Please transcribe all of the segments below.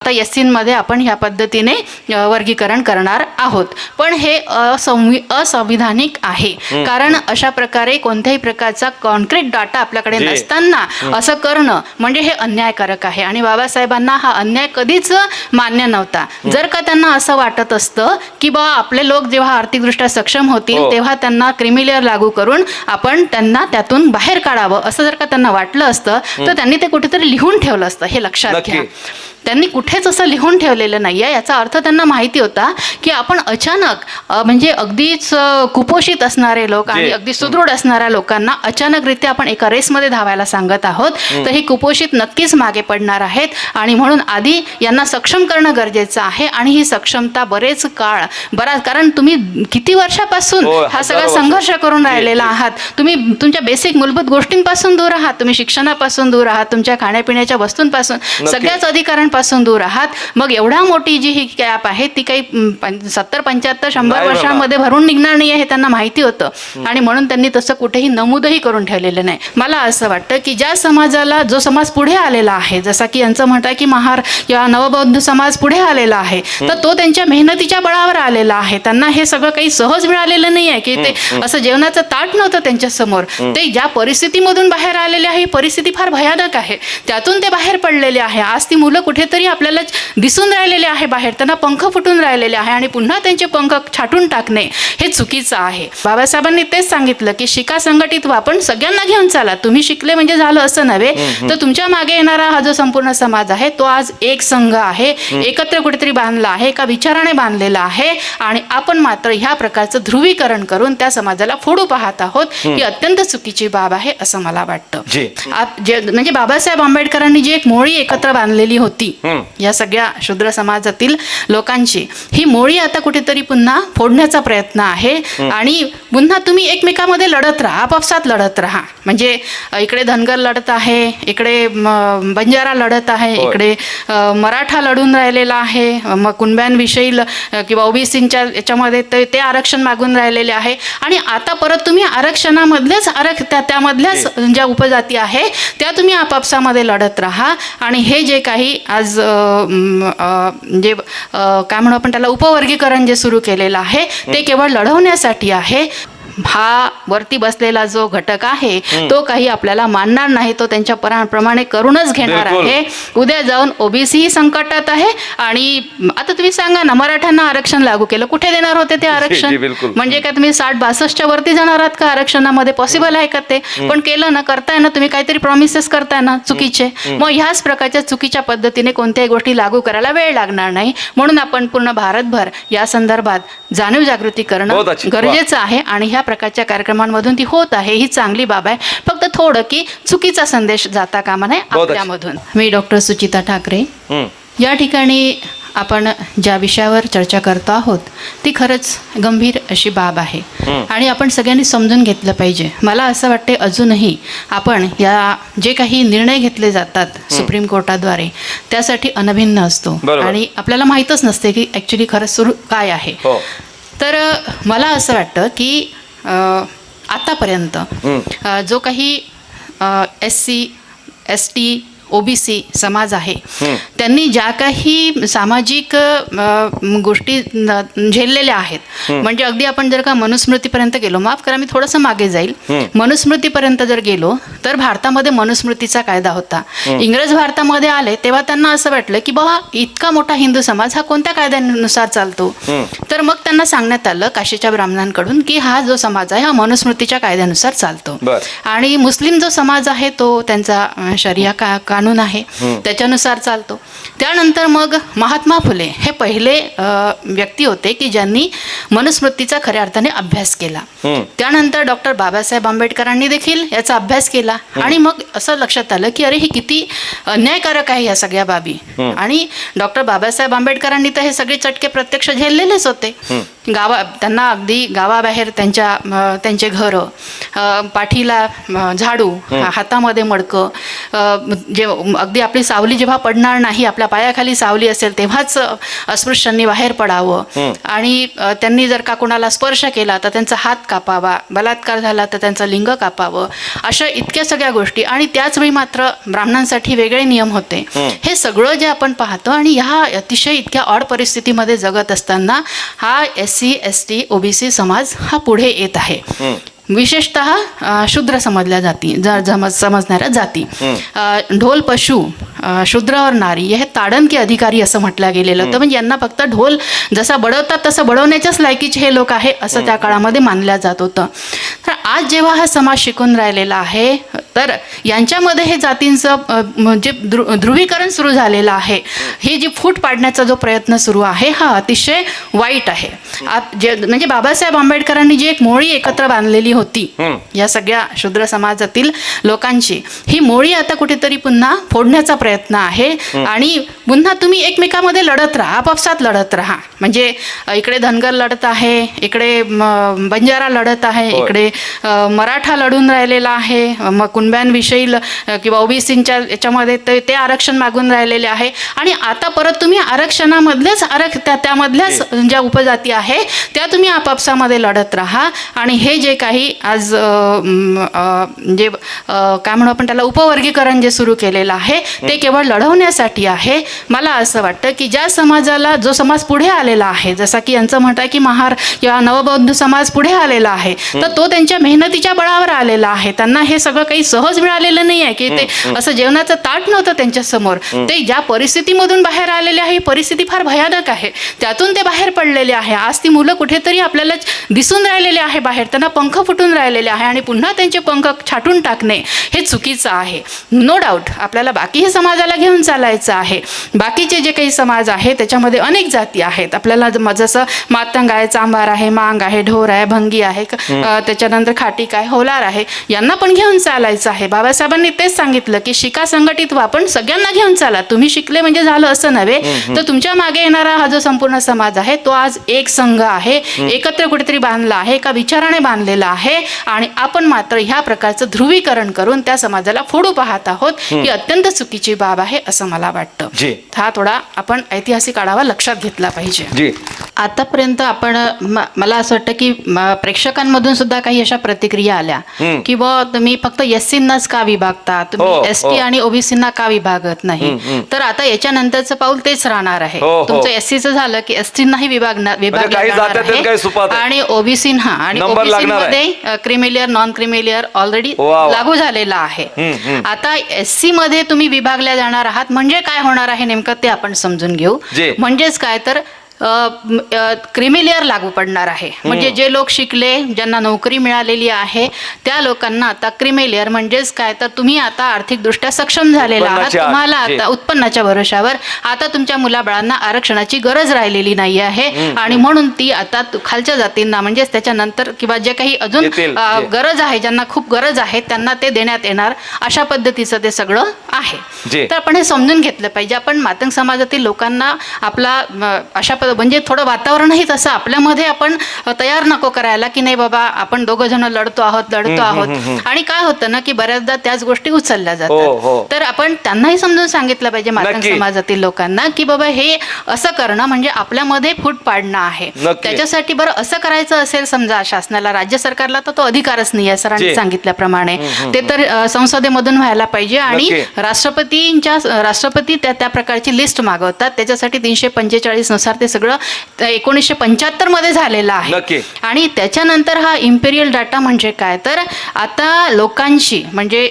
आता एससीमध्ये आपण ह्या पद्धतीने वर्गीकरण करणार आहोत. पण हे असंविधानिक आहे, कारण अशा प्रकारे कोणत्याही प्रकारचा कॉन्क्रीट डाटा आपल्याकडे नसताना असं करणं म्हणजे हे अन्यायकारक आहे. आणि बाबासाहेबांना हा अन्याय कधीच मान्य नव्हता. जर का त्यांना असं वाटत असतं की बा आपले लोक जेव्हा आर्थिकदृष्ट्या सक्षम होतील तेव्हा त्यांना क्रिमिलेअर लागू करून आपण त्यांना त्यातून बाहेर काढावं, असं जर का त्यांना वाटलं असतं तर त्यांनी ते कुठेतरी लिहून ठेवलं असतं. हे लक्षात घ्या. त्यांनी कुठेच असं लिहून ठेवलेलं नाही आहे. याचा अर्थ त्यांना माहिती होता की आपण अचानक म्हणजे अगदीच कुपोषित असणारे लोक आणि अगदी सुदृढ असणाऱ्या लोकांना अचानकरित्या आपण एका रेसमध्ये धावायला सांगत आहोत, तर ही कुपोषित नक्कीच मागे पडणार आहेत. आणि म्हणून आधी यांना सक्षम करणं गरजेचं आहे. आणि ही सक्षमता बरेच काळ कारण तुम्ही किती वर्षापासून हा सगळा संघर्ष करून राहिलेला आहात. तुम्ही तुमच्या बेसिक मूलभूत गोष्टींपासून दूर आहात, तुम्ही शिक्षणापासून दूर आहात, तुमच्या खाण्यापिण्याच्या वस्तूंपासून, सगळ्याच अधिकारांपासून दूर आहात. मग एवढा मोठी जी ही गॅप आहे ती काही 70, 75, 100 वर्षांमध्ये भरून निघणार नाही हे त्यांना माहिती होतं. आणि म्हणून त्यांनी तसं कुठेही नमूदही करून ठेवलेलं नाही. मला असं वाटतं की ज्या समाजाला, जो समाज पुढे आलेला आहे, जसा की यांचं म्हणतात की महार किंवा नवबौद्ध समाज पुढे आलेला आहे, तर तो त्यांच्या मेहनतीच्या बळावर आलेला आहे. त्यांना हे सगळं काही सहज मिळालेलं नाही आहे की ते असं जेवणाचं ताट नव्हतं त्यांच्या समोर. ते ज्या परिस्थितीमधून बाहेर आलेले आहे, ही परिस्थिती फार भयानक आहे. त्यातून ते बाहेर पडलेले आहे. आज ती मुलं कुठेतरी आपल्याला दिसून राहिलेले आहे बाहेर, त्यांना पंख फुटून राहिलेले आहे आणि पुन्हा त्यांचे पंख छाटून टाकणे हे चुकीचं आहे. बाबासाहेबांनी तेच सांगितलं की शिका संघटित व्हा, पण सगळ्यांना घेऊन चाला. तुम्ही शिकले म्हणजे झालं असं नव्हे, तर तुमच्या मागे येणारा हा जो संपूर्ण समाज आहे तो आज एक संघ आहे, एकत्र कुठेतरी बांधला आहे, एका विचाराने बांधलेला आहे. आणि आपण मात्र ह्या प्रकारचं ध्रुवीकरण करून त्या समाजाला फोडू पाहत आहोत. ही अत्यंत चुकीची बाब आहे असं मला वाटतं. म्हणजे बाबासाहेब आंबेडकरांनी जी एक मोळी एकत्र बांधलेली होती या सगळ्या शूद्र समाजातील लोकांची, ही मोळी आता कुठेतरी पुन्हा फोडण्याचा प्रयत्न आहे. आणि पुन्हा तुम्ही एकमेकांमध्ये लढत राहा, आपापसात लढत राहा. म्हणजे इकडे धनगर लढत आहे, इकडे बंजारा लढत आहे, इकडे मराठा लढून राहिलेला आहे, मग कुणब्यांविषयी किंवा ओबीसींच्या याच्यामध्ये ते आरक्षण मागून राहिलेले आहे. आणि आता परत तुम्ही आरक्षणामधलेच त्यामधल्याच ज्या उपजाती आहे त्या तुम्ही आपापसामध्ये लढत राहा. आणि हे जे काही आज जे काय म्हणू आपण त्याला उपवर्गीकरण जे सुरू केलेलं आहे ते केवळ लढवण्यासाठी आहे. हा वरती बसलेला जो घटक आहे तो काही आपल्याला मानणार नाही, तो त्यांच्या प्रमाणे करूनच घेणार आहे. उद्या जाऊन ओबीसी संकटात आहे. आणि आता तुम्ही सांगा ना, मराठ्यांना आरक्षण लागू केलं, कुठे देणार होते ते आरक्षण? म्हणजे काय तुम्ही 60-62च्या वरती जाणार आहात का आरक्षणामध्ये? पॉसिबल आहे का ते? पण केलं ना, करताय ना तुम्ही, काहीतरी प्रॉमिसेस करताय ना चुकीचे. मग ह्याच प्रकारच्या चुकीच्या पद्धतीने कोणत्याही गोष्टी लागू करायला वेळ लागणार नाही. म्हणून आपण पूर्ण भारतभर या संदर्भात जाणीव जागृती करणं गरजेचं आहे. आणि ह्या प्रकारच्या कार्यक्रमांमधून ती होत आहे, ही चांगली बाब आहे. फक्त थोडं की चुकीचा संदेश जाता कामा नये आपल्यामधून. मी डॉक्टर सुचिता ठाकरे. या ठिकाणी आपण ज्या विषयावर चर्चा करतो आहोत ती खरंच गंभीर अशी बाब आहे आणि आपण सगळ्यांनी समजून घेतलं पाहिजे. मला असं वाटते अजूनही आपण या जे काही निर्णय घेतले जातात सुप्रीम कोर्टाद्वारे त्यासाठी अनभिन्न असतो आणि आपल्याला माहीतच नसते की ॲक्च्युली खरंच सुरू काय आहे. तर मला असं वाटतं की आतापर्यंत जो काही SC, ST, OBC समाज आहे त्यांनी ज्या काही सामाजिक गोष्टी झेललेल्या आहेत, म्हणजे अगदी आपण जर का मनुस्मृतीपर्यंत गेलो, माफ करा मी थोडंसं मागे जाईल, मनुस्मृतीपर्यंत जर गेलो तर भारतामध्ये मनुस्मृतीचा कायदा होता. इंग्रज भारतामध्ये आले तेव्हा त्यांना असं वाटलं की बाबा इतका मोठा हिंदू समाज हा कोणत्या कायद्यानुसार चालतो. तर मग त्यांना सांगण्यात आलं काशीच्या ब्राह्मणांकडून की हा जो समाज आहे हा मनुस्मृतीच्या कायद्यानुसार चालतो. आणि मुस्लिम जो समाज आहे तो त्यांचा शरिया कानून आहे त्याच्यानुसार चालतो. त्यानंतर मग महात्मा फुले हे पहिले व्यक्ती होते की ज्यांनी मनुस्मृतीचा खऱ्या अर्थाने अभ्यास केला. त्यानंतर डॉक्टर बाबासाहेब आंबेडकरांनी देखील याचा अभ्यास केला. आणि मग असं लक्षात आलं की अरे हे किती अन्यायकारक आहे या सगळ्या बाबी. आणि डॉक्टर बाबासाहेब आंबेडकरांनी तर हे सगळे चटके प्रत्यक्ष झेललेलेच होते. त्यांना अगदी गावाबाहेर त्यांचे घरं, पाठीला झाडू, हातामध्ये मडकं, अगदी आपली सावली जेव्हा पडणार नाही, आपल्या पायाखाली सावली असेल तेव्हाच अस्पृश्यांनी बाहेर पडावं, आणि त्यांनी जर का कोणाला स्पर्श केला तर त्यांचा हात कापावा, बलात्कार झाला तर त्यांचं लिंग कापावं, अशा इतक्या सगळ्या गोष्टी. आणि त्याचवेळी मात्र ब्राह्मणांसाठी वेगळे नियम होते. हे सगळं जे आपण पाहतो आणि ह्या अतिशय इतक्या ऑड परिस्थितीमध्ये जगत असताना हा SC ST OBC समाज हा पुढे येत आहे. विशेषतः शूद्र समजल्या जाती, समजणाऱ्या जाती, ढोल पशु, शूद्र और नारी, हे ताडन के अधिकारी असं म्हटलं गेलेलं होतं. म्हणजे यांना फक्त ढोल जसा बडवतात तसं बडवण्याच्याच लायकीचे हे लोक आहे असं त्या काळामध्ये मानल्या जात होतं. तर आज जेव्हा हा समाज शिकून राहिलेला आहे तर यांच्यामध्ये हे जातींचं जे ध्रुवीकरण सुरू झालेलं आहे, ही जी फूट पाडण्याचा जो प्रयत्न सुरू आहे हा अतिशय वाईट आहे. म्हणजे बाबासाहेब आंबेडकरांनी जी एक मोळी एकत्र बांधलेली होती या सगळ्या शूद्र समाजातील लोकांची, ही मोळी आता कुठेतरी पुन्हा फोडण्याचा प्रयत्न आहे. आणि पुन्हा तुम्ही एकमेकांमध्ये लढत राहा, आपापसात लढत राहा. म्हणजे इकडे धनगर लढत आहे, इकडे बंजारा लढत आहे, इकडे मराठा लढून राहिलेला आहे, मग कुणब्यांविषयी किंवा OBCच्या याच्यामध्ये ते आरक्षण मागून राहिलेले आहे. आणि आता परत तुम्ही आरक्षणामधलेच त्यामधल्याच ज्या उपजाती आहे त्या तुम्ही आपापसामध्ये लढत राहा. आणि हे जे काही आज जे काय म्हणू आपण त्याला उपवर्गीकरण जे सुरू केलेलं आहे ते केवळ लढवण्यासाठी आहे. मला असं वाटतं की ज्या समाजाला, जो समाज पुढे आलेला आहे, जसा की यांचं म्हणत आहे की महार किंवा नवबौद्ध समाज पुढे आलेला आहे, तर तो त्यांच्या मेहनतीच्या बळावर आलेला आहे. त्यांना हे सगळं काही सहज मिळालेलं नाही आहे की ते असं जेवणाचं ताट नव्हतं त्यांच्या समोर. ते ज्या परिस्थितीमधून बाहेर आलेले आहे, ही परिस्थिती फार भयानक आहे, त्यातून ते बाहेर पडलेले आहे. आज ती मुलं कुठेतरी आपल्याला दिसून राहिलेले आहे बाहेर, त्यांना पंख फुटून राहिलेले आहे आणि पुन्हा त्यांचे पंख छाटून टाकणे हे चुकीचं आहे. नो डाऊट आपल्याला बाकीही समाजाला घेऊन चालायचं आहे. बाकीचे जे काही समाज आहे त्याच्यामध्ये अनेक जाती आहेत. आपल्याला जसं मातंग आहे, चांभार आहे, मांग आहे, ढोर आहे, भंगी आहे, त्याच्यानंतर खाटीक आहे, होलार आहे, यांना पण घेऊन चालायचं आहे. बाबासाहेबांनी तेच सांगितलं की शिका संघटित व्हा, पण सगळ्यांना घेऊन चाला. तुम्ही शिकले म्हणजे झालं असं नव्हे, तर तुमच्या मागे येणारा हा जो संपूर्ण समाज आहे तो आज एक संघ आहे, एकत्र कुठेतरी बांधला आहे, एका विचाराने बांधलेला आहे. आणि आपण मात्र ह्या प्रकारचं ध्रुवीकरण करून त्या समाजाला फोडू पाहत आहोत, ही अत्यंत चुकीची बाब आहे असं मला वाटतं. हा थोडा आपण ऐतिहासिक आढावा लक्षात घेतला पाहिजे. आतापर्यंत आपण मला असं वाटतं की प्रेक्षकांमधून सुद्धा काही अशा प्रतिक्रिया आल्या की तुम्ही फक्त SCंनाच का विभागता, तुम्ही ST आणि OBCंना का विभागत नाही. तर आता याच्यानंतरचं पाऊल तेच राहणार आहे. तुमचं SCचं झालं की STंनाही विभागले जाणार आहे आणि OBCंना, आणि OBCमध्ये क्रिमिलियर, नॉन क्रिमिलियर ऑलरेडी लागू झालेला आहे. आता SC मध्ये तुम्ही विभागल्या जाणार आहात म्हणजे काय होणार आहे नेमकं ते आपण समजून घेऊ. म्हणजेच काय तर क्रिमिलियर लागू पडणार आहे. म्हणजे जे लोक शिकले, ज्यांना नोकरी मिळालेली आहे त्या लोकांना आता क्रिमिलियर, म्हणजेच काय तर तुम्ही आता आर्थिकदृष्ट्या सक्षम झालेला आहात, तुम्हाला आता उत्पन्नाच्या भरोशावर आता तुमच्या मुलाबाळांना आरक्षणाची गरज राहिलेली नाही आहे. आणि म्हणून ती आता खालच्या जातींना, म्हणजेच त्याच्यानंतर किंवा जे काही अजून गरज आहे, ज्यांना खूप गरज आहे त्यांना ते देण्यात येणार, अशा पद्धतीचं ते सगळं आहे. तर आपण हे समजून घेतलं पाहिजे. आपण मातंग समाजातील लोकांना आपला अशा म्हणजे थोडं वातावरणही तसं आपल्यामध्ये आपण तयार नको करायला की नाही बाबा आपण दोघं जण लढतो आहोत. आणि काय होतं ना की बऱ्याचदा त्याच गोष्टी उचलल्या जातात. तर आपण त्यांनाही समजून सांगितलं पाहिजे मातंग समाजातील लोकांना की बाबा हे असं करणं म्हणजे आपल्यामध्ये फूट पाडणं आहे. त्याच्यासाठी बरं असं करायचं असेल समजा शासनाला, राज्य सरकारला तर तो अधिकारच नाही आहे सरांनी सांगितल्याप्रमाणे, ते तर संसदेमधून व्हायला पाहिजे. आणि राष्ट्रपती त्या प्रकारची लिस्ट मागवतात. त्याच्यासाठी 345 नुसार ते सगळं 1975 मध्ये झालेला आहे. आणि त्याच्यानंतर हा इम्पेरियल डाटा म्हणजे काय तर आता लोकांची, म्हणजे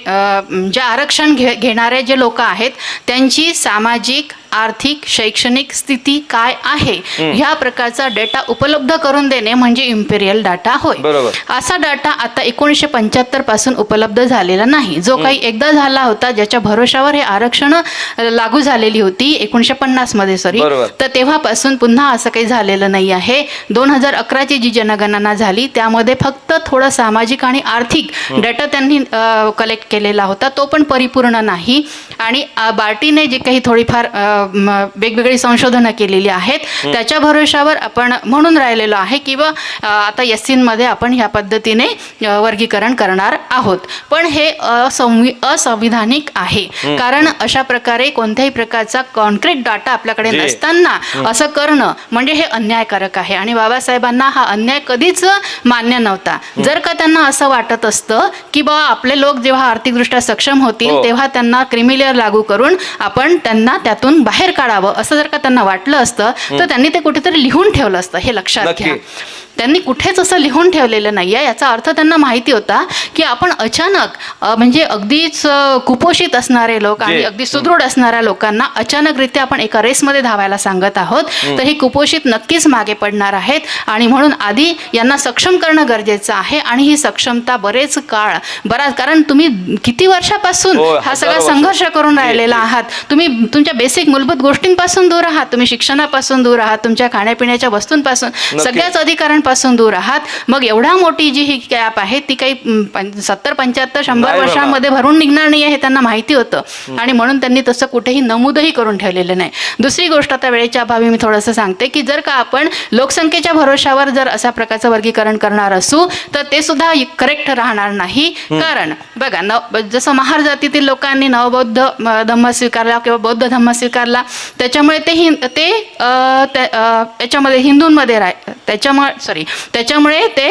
जे आरक्षण घेणारे जे लोक आहेत त्यांची सामाजिक, आर्थिक, शैक्षणिक स्थिती काय आहे ह्या प्रकारचा डेटा उपलब्ध करून देणे म्हणजे इम्पेरियल डाटा होय. असा डाटा आता 1975 पासून उपलब्ध झालेला नाही. जो काही एकदा झाला होता, ज्याच्या भरोशावर हे आरक्षण लागू झालेली होती 1950 मध्ये सॉरी, तर तेव्हापासून पुन्हा असं काही झालेलं नाही आहे. 2011ची जी जनगणना झाली त्यामध्ये फक्त थोडा सामाजिक आणि आर्थिक डेटा त्यांनी कलेक्ट केलेला होता, तो पण परिपूर्ण नाही. आणि बार्टीने जे काही थोडीफार वेगवेगळी संशोधनं केलेली आहेत. त्याच्या भरोशावर आपण म्हणून राहिलेलो आहे की आता एससीमध्ये आपण ह्या पद्धतीने वर्गीकरण करणार आहोत. पण हे असंविधानिक आहे. कारण अशा प्रकारे कोणत्याही प्रकारचा कॉन्क्रीट डाटा आपल्याकडे नसताना असं करणं म्हणजे हे अन्यायकारक आहे. आणि बाबासाहेबांना हा अन्याय कधीच मान्य नव्हता. जर का त्यांना असं वाटत असतं की बाबा आपले लोक जेव्हा आर्थिकदृष्ट्या सक्षम होतील तेव्हा त्यांना क्रिमी लेअर लागू करून आपण त्यांना त्यातून बाहेर काढावं असं जर का त्यांना वाटलं असतं तर त्यांनी ते कुठेतरी लिहून ठेवलं असतं. हे लक्षात घ्या. त्यांनी कुठेच असं लिहून ठेवलेलं नाही आहे. याचा अर्थ त्यांना माहिती होता की आपण अचानक म्हणजे अगदीच कुपोषित असणारे लोक आणि अगदी सुदृढ असणाऱ्या लोकांना अचानकरित्या आपण एका रेसमध्ये धावायला सांगत आहोत तर ही कुपोषित नक्कीच मागे पडणार आहेत. आणि म्हणून आधी यांना सक्षम करणं गरजेचं आहे. आणि ही सक्षमता बरेच कारण तुम्ही किती वर्षापासून हा सगळा संघर्ष करून राहिलेला आहात. तुम्ही तुमच्या बेसिक मूलभूत गोष्टींपासून दूर आहात. तुम्ही शिक्षणापासून दूर आहात. तुमच्या खाण्यापिण्याच्या वस्तूंपासून सगळ्याच अधिकारांपासून दूर आहात. मग एवढा मोठी जी ही गॅप आहे ती काही 70-75-100 वर्षांमध्ये भरून निघणार नाही हे त्यांना माहिती होतं. आणि म्हणून त्यांनी तसं कुठेही नमूदही करून ठेवलेलं नाही. दुसरी गोष्ट आता वेळेच्या अभावी मी थोडंसं सांगते की जर का आपण लोकसंख्येच्या भरोशावर जर अशा प्रकारचं वर्गीकरण करणार असू तर ते सुद्धा करेक्ट राहणार नाही. कारण बघा जसं महार जातीतील लोकांनी नवबौद्ध धम्म स्वीकारला किंवा बौद्ध धम्म स्वीकारला त्याच्यामुळे ते याच्यामध्ये हिंदूंमध्ये त्याच्यामुळे ते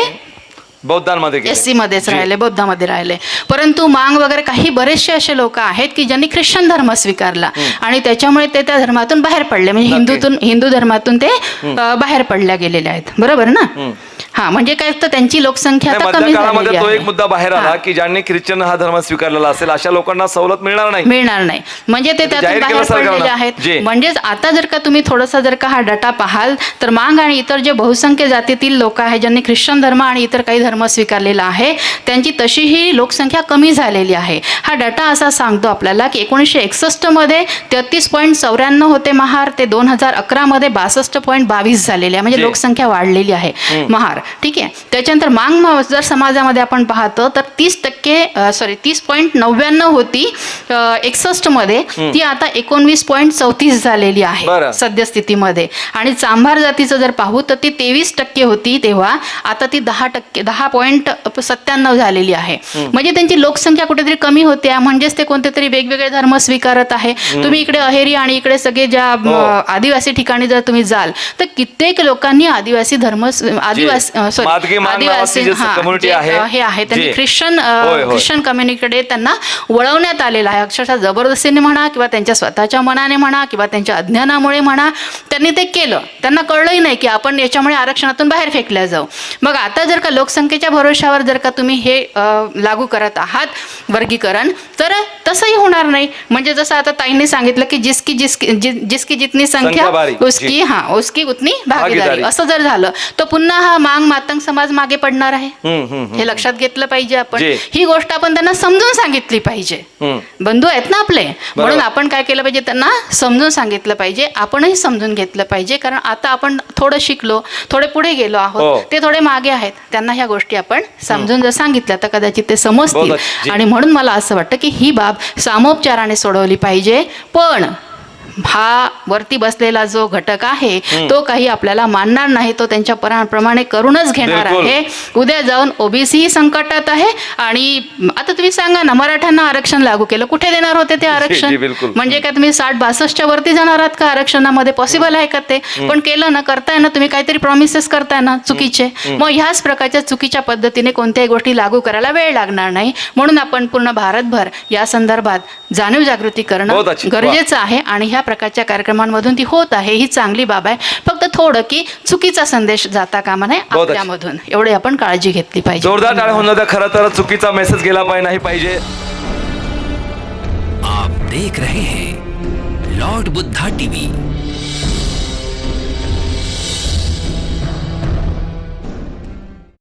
बौद्धांमध्ये एससी मध्येच राहिले, बौद्धामध्ये राहिले. परंतु मांग वगैरे काही बरेचसे असे लोक आहेत की ज्यांनी ख्रिश्चन धर्म स्वीकारला आणि त्याच्यामुळे ते त्या धर्मातून बाहेर पडले. म्हणजे हिंदू धर्मातून ते बाहेर पडल्या गेलेले आहेत. बरोबर ना? हा, म्हणजे काय तर त्यांची लोकसंख्या आता कमी झालेली आहे. तो एक मुद्दा बाहेर आला की ज्यांनी ख्रिश्चन हा धर्म स्वीकारलेला असेल अशा लोकांना सवलत मिळणार नाही. म्हणजे ते त्यातून बाहेर पडलेले आहेत. म्हणजेच आता जर का तुम्ही थोडासा जर का हा डाटा पाहाल तर मांग आणि इतर जे बहुसंख्य जातीतील लोक आहेत ज्यांनी ख्रिश्चन धर्म आणि इतर काही धर्म स्वीकारलेला आहे त्यांची तशीही लोकसंख्या कमी झालेली आहे. हा डाटा असा सांगतो आपल्याला की 1961 मध्ये 33.94 होते महार, ते 2011 मध्ये 62.22 झालेले आहे. म्हणजे लोकसंख्या वाढलेली आहे महार. ठीक आहे. त्याच्यानंतर मांग जर समाजामध्ये आपण पाहतो तर 30.99 होती 61 मध्ये, ती आता 19.34 झालेली आहे सद्यस्थितीमध्ये. आणि चांभार जातीचं जर पाहू तर ती 23% होती तेव्हा, आता ती 10.97 झालेली आहे. म्हणजे त्यांची लोकसंख्या कुठेतरी कमी होते. म्हणजेच ते कोणते तरी वेगवेगळे धर्म स्वीकारत आहे. तुम्ही इकडे अहेरी आणि इकडे सगळे ज्या आदिवासी ठिकाणी जर तुम्ही जाल तर कित्येक लोकांनी आदिवासी धर्म हे आहे त्यांनी ख्रिश्चन कम्युनिटीकडे त्यांना वळवण्यात आलेलं आहे. अक्षरशः जबरदस्तीने म्हणा किंवा त्यांच्या स्वतःच्या मनाने म्हणा किंवा त्यांच्या अज्ञानामुळे म्हणा त्यांनी ते केलं. त्यांना कळलंही नाही की आपण याच्यामुळे आरक्षणातून बाहेर फेकल्या जाऊ. मग आता जर का लोकसंख्येच्या भरोशावर जर का तुम्ही हे लागू करत आहात वर्गीकरण तर तसंही होणार नाही. म्हणजे जसं आता ताईंनी सांगितलं की जिसकी जितनी संख्या उसकी उतनी भागीदारी, असं जर झालं तर पुन्हा हा मांग मातंग समाज मागे पडणार आहे. हे लक्षात घेतलं पाहिजे आपण. ही गोष्ट आपण त्यांना समजून सांगितली पाहिजे. बंधू आहेत ना आपले, म्हणून आपण काय केलं पाहिजे, त्यांना समजून सांगितलं पाहिजे. आपणही समजून घेतलं पाहिजे. कारण आता आपण थोडं शिकलो, थोडे पुढे गेलो आहोत, ते थोडे मागे आहेत. त्यांना ह्या गोष्टी आपण समजून जर सांगितल्या तर कदाचित ते समजतील. आणि म्हणून मला असं वाटतं की ही बाब सामोपचाराने सोडवली पाहिजे. पण हा वरती बसलेला जो घटक आहे तो काही आपल्याला मानणार नाही. तो त्यांच्या प्रमाणे करूनच घेणार आहे. उद्या जाऊन ओबीसी संकटात आहे. आणि आता तुम्ही सांगा ना, मराठ्यांना आरक्षण लागू केलं, कुठे देणार होते ते आरक्षण? म्हणजे काय तुम्ही 60-62च्या वरती जाणार आहात का आरक्षणामध्ये? पॉसिबल आहे का ते? पण केलं ना, करताय ना तुम्ही, काहीतरी प्रॉमिसेस करताय ना चुकीचे. मग ह्याच प्रकारच्या चुकीच्या पद्धतीने कोणत्याही गोष्टी लागू करायला वेळ लागणार नाही. म्हणून आपण पूर्ण भारतभर या संदर्भात जाणीव जागृती करणं गरजेचं आहे. आणि ह्या प्रकारच्या कार्यक्रमांमधून ती होत आहे, ही चांगली बाब आहे. फक्त थोडं की चुकीचा संदेश जाता कामा नये आपल्यामधून, एवढे आपण काळजी घेतली पाहिजे. जोरदार टाळ्या होऊन जातात. खरं तर चुकीचा मेसेज गेला नाही पाहिजे. आप देख रहे हैं लॉर्ड बुद्धा टीव्ही.